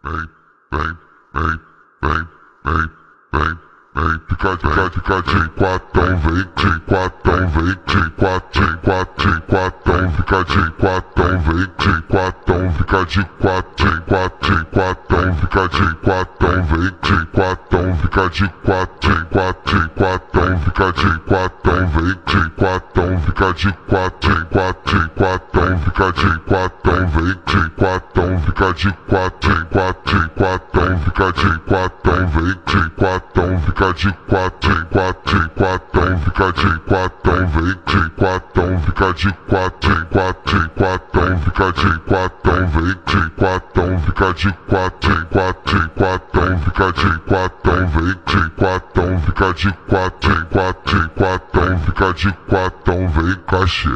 vem, vem, vem, vem, vem, vem, vem, fica de quatão, vem, de quatão, vem, de quatão, fica de quatão, vem, de quatão, fica de quatão, fica de quatão, vem, de quatão, fica de quatão, fica de quatão, vem, de quatão, fica de quatão, fica de quatão, vem, de quatão, fica de quatão, fica de quatão, vem, de quatão, fica de quatão, fica de quatão, vem, de quatão, fica de quatão, fica de quatão, vem, de quatão, fica de quatão, fica de quatão, vem, de quatão, fica de quatão, fica de quatão, vem, cachê.